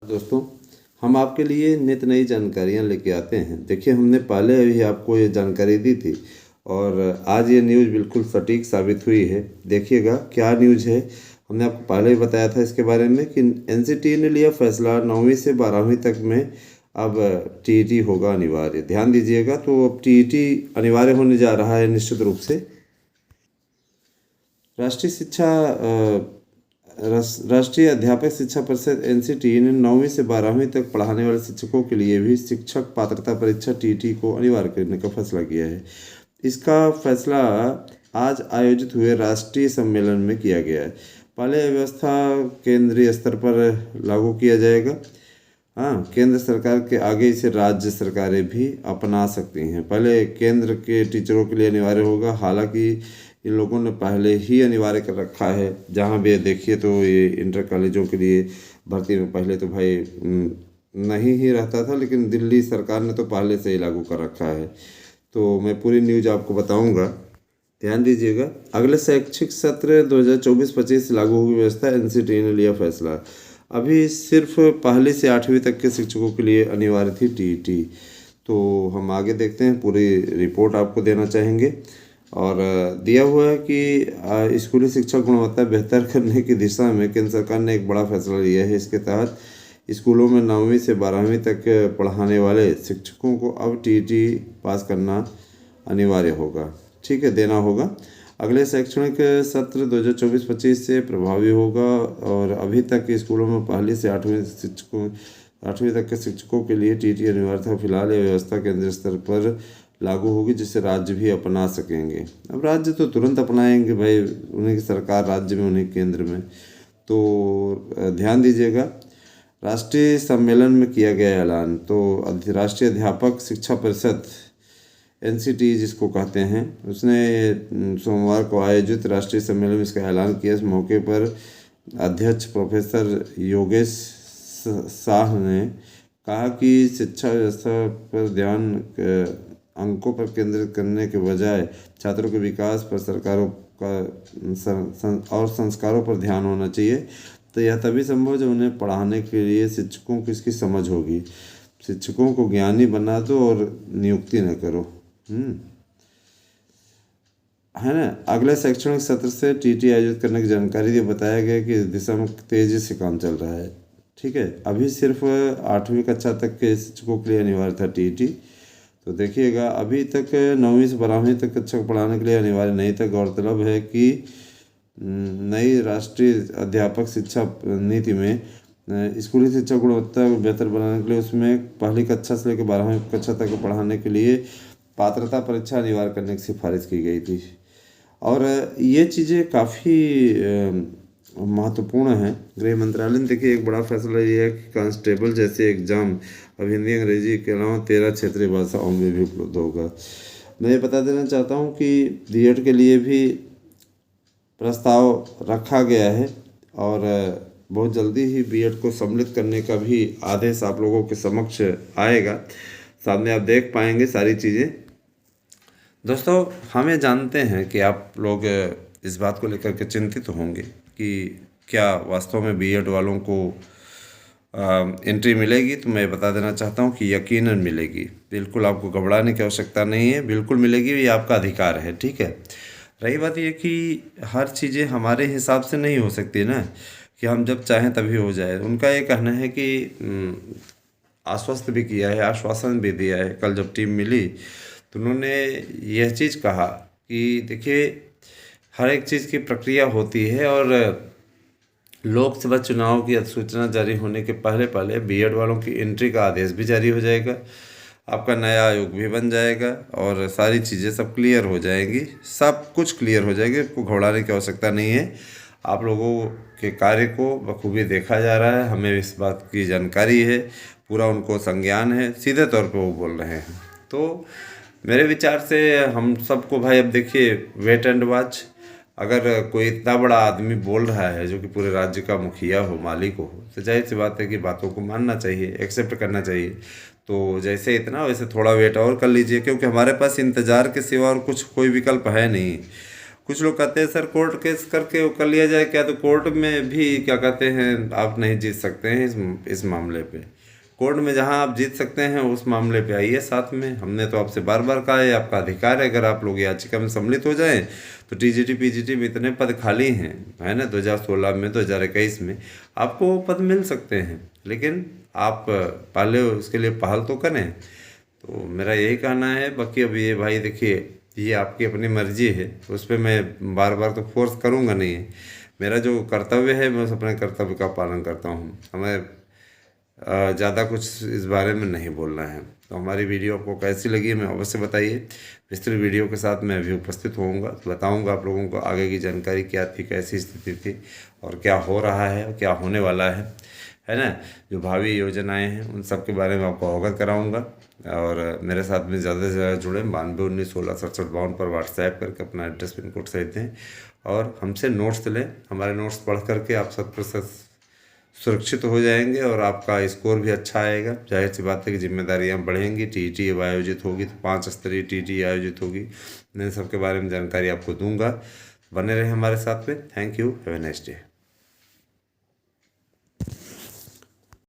दोस्तों, हम आपके लिए नित नई जानकारियाँ लेके आते हैं। देखिए, हमने पहले भी आपको ये जानकारी दी थी और आज ये न्यूज़ बिल्कुल सटीक साबित हुई है। देखिएगा क्या न्यूज़ है। हमने आपको पहले भी बताया था इसके बारे में कि एनसीटीई ने लिया फैसला 9वीं से 12वीं तक में अब टीईटी होगा अनिवार्य। ध्यान दीजिएगा, तो अब टीईटी अनिवार्य होने जा रहा है निश्चित रूप से। राष्ट्रीय शिक्षा राष्ट्रीय अध्यापक शिक्षा परिषद एनसीटीई ने 9वीं से 12वीं तक पढ़ाने वाले शिक्षकों के लिए भी शिक्षक पात्रता परीक्षा टीईटी को अनिवार्य करने का फैसला किया है। इसका फैसला आज आयोजित हुए राष्ट्रीय सम्मेलन में किया गया है। पहले यह व्यवस्था केंद्रीय स्तर पर लागू किया जाएगा। हाँ, केंद्र सरकार के आगे इसे राज्य सरकारें भी अपना सकती हैं। पहले केंद्र के टीचरों के लिए अनिवार्य होगा, हालांकि इन लोगों ने पहले ही अनिवार्य कर रखा है। जहाँ भी देखिए तो ये इंटर कॉलेजों के लिए भर्ती में पहले तो भाई नहीं ही रहता था, लेकिन दिल्ली सरकार ने तो पहले से ही लागू कर रखा है। तो मैं पूरी न्यूज़ आपको बताऊंगा, ध्यान दीजिएगा। अगले शैक्षिक सत्र 2024-25 लागू होगी व्यवस्था, एनसीटीई ने लिया फैसला। अभी सिर्फ पहली से 8वीं तक के शिक्षकों के लिए अनिवार्य थी टीईटी। तो हम आगे देखते हैं, पूरी रिपोर्ट आपको देना चाहेंगे। और दिया हुआ है कि स्कूली शिक्षा गुणवत्ता बेहतर करने की दिशा में केंद्र सरकार ने एक बड़ा फैसला लिया है। इसके तहत स्कूलों में 9वीं से 12वीं तक पढ़ाने वाले शिक्षकों को अब टीईटी पास करना अनिवार्य होगा। ठीक है, देना होगा। अगले शैक्षणिक सत्र 2024-25 से प्रभावी होगा। और अभी तक स्कूलों में पहली से 8वीं तक के शिक्षकों के लिए टीईटी अनिवार्य था। फिलहाल यह व्यवस्था केंद्रीय स्तर पर लागू होगी, जिसे राज्य भी अपना सकेंगे। अब राज्य तो तुरंत अपनाएंगे भाई, उन्हीं की सरकार राज्य में, उन्हीं केंद्र में। तो ध्यान दीजिएगा, राष्ट्रीय सम्मेलन में किया गया ऐलान। तो राष्ट्रीय अध्यापक शिक्षा परिषद एनसीटीई जिसको कहते हैं, उसने सोमवार को आयोजित राष्ट्रीय सम्मेलन में इसका ऐलान किया। इस मौके पर अध्यक्ष प्रोफेसर योगेश शाह ने कहा कि शिक्षा व्यवस्था पर ध्यान अंकों पर केंद्रित करने के बजाय छात्रों के विकास पर सरकारों का और संस्कारों पर ध्यान होना चाहिए। तो यह तभी संभव जब उन्हें पढ़ाने के लिए शिक्षकों की इसकी समझ होगी। शिक्षकों को ज्ञानी बना दो और नियुक्ति न करो, है ना। अगले शैक्षणिक सत्र से टीईटी आयोजित करने की जानकारी दी। बताया गया कि इस दिशा में तेजी से काम चल रहा है। ठीक है, अभी सिर्फ 8वीं कक्षा तक के शिक्षकों के लिए अनिवार्य था टीईटी। तो देखिएगा, अभी तक 9वीं से 12वीं तक कक्षा को पढ़ाने के लिए अनिवार्य नहीं था। गौरतलब है कि नई राष्ट्रीय अध्यापक शिक्षा नीति में स्कूली शिक्षा गुणवत्ता को बेहतर बनाने के लिए उसमें पहली कक्षा से लेकर 12वीं कक्षा तक पढ़ाने के लिए पात्रता परीक्षा अनिवार्य करने की सिफारिश की गई थी। और ये चीज़ें काफ़ी महत्वपूर्ण है। गृह मंत्रालय ने देखिए एक बड़ा फैसला लिया है कि कांस्टेबल जैसे एग्ज़ाम अब हिंदी अंग्रेजी के अलावा 13 क्षेत्रीय भाषाओं में भी उपलब्ध होगा। मैं ये बता देना चाहता हूँ कि बीएड के लिए भी प्रस्ताव रखा गया है और बहुत जल्दी ही बीएड को सम्मिलित करने का भी आदेश आप लोगों के समक्ष आएगा। सामने आप देख पाएंगे सारी चीज़ें। दोस्तों, हम ये जानते हैं कि आप लोग इस बात को लेकर के चिंतित होंगे कि क्या वास्तव में बीएड वालों को एंट्री मिलेगी। तो मैं बता देना चाहता हूँ कि यकीनन मिलेगी। बिल्कुल आपको घबराने की आवश्यकता नहीं है, बिल्कुल मिलेगी, ये आपका अधिकार है। ठीक है, रही बात ये कि हर चीज़ें हमारे हिसाब से नहीं हो सकती ना, कि हम जब चाहें तभी हो जाए। उनका ये कहना है कि आश्वस्त भी किया है, आश्वासन भी दिया है। कल जब टीम मिली तो उन्होंने यह चीज़ कहा कि देखिए, हर एक चीज़ की प्रक्रिया होती है और लोकसभा चुनाव की अधिसूचना जारी होने के पहले बीएड वालों की एंट्री का आदेश भी जारी हो जाएगा। आपका नया आयोग भी बन जाएगा और सारी चीज़ें सब क्लियर हो जाएंगी, सब कुछ क्लियर हो जाएगी। आपको घबराने की आवश्यकता नहीं है। आप लोगों के कार्य को बखूबी देखा जा रहा है, हमें इस बात की जानकारी है, पूरा उनको संज्ञान है, सीधे तौर पे वो बोल रहे हैं। तो मेरे विचार से हम सबको भाई, अब देखिए, वेट एंड वॉच। अगर कोई इतना बड़ा आदमी बोल रहा है जो कि पूरे राज्य का मुखिया हो, मालिक हो, तो जाहिर सी बात है कि बातों को मानना चाहिए, एक्सेप्ट करना चाहिए। तो जैसे इतना वैसे थोड़ा वेट और कर लीजिए, क्योंकि हमारे पास इंतज़ार के सिवा और कुछ कोई विकल्प है नहीं। कुछ लोग कहते हैं सर कोर्ट केस करके वो कर लिया जाए क्या, तो कोर्ट में भी क्या कहते हैं आप नहीं जीत सकते हैं इस मामले पे। कोर्ट में जहां आप जीत सकते हैं उस मामले पे आइए साथ में। हमने तो आपसे बार बार कहा है, आपका अधिकार है, अगर आप लोग याचिका में सम्मिलित हो जाएं तो टीजीटी पीजीटी में इतने पद खाली हैं, है ना, 2016 में 2021 में आपको वो पद मिल सकते हैं, लेकिन आप पहले उसके लिए पहल तो करें। तो मेरा यही कहना है। बाकी अब ये भाई देखिए, ये आपकी अपनी मर्जी है, उस पर मैं बार बार तो फोर्स करूँगा नहीं। मेरा जो कर्तव्य है मैं उस अपने कर्तव्य का पालन करता हूँ। हमें ज़्यादा कुछ इस बारे में नहीं बोलना है। तो हमारी वीडियो आपको कैसी लगी हमें अवश्य बताइए। विस्तृत वीडियो के साथ मैं अभी उपस्थित होऊंगा, तो बताऊंगा आप लोगों को आगे की जानकारी क्या थी, कैसी स्थिति थी और क्या हो रहा है और क्या होने वाला है ना। जो भावी योजनाएं हैं उन सब के बारे में आपको अवगत कराऊंगा। और मेरे साथ में ज़्यादा से ज़्यादा जुड़े 9219166752 पर व्हाट्सएप करके अपना एड्रेस पिन कोड सहित दें और हमसे नोट्स लें। हमारे नोट्स पढ़ करके आप 100% सुरक्षित हो जाएंगे और आपका स्कोर भी अच्छा आएगा। जाहिर सी बात है कि जिम्मेदारियां बढ़ेंगी। टीईटी अब आयोजित होगी तो 5 स्तरीय टीईटी आयोजित होगी। मैं सब के बारे में जानकारी आपको दूंगा। बने रहे हमारे साथ में। Thank you. Have a nice day.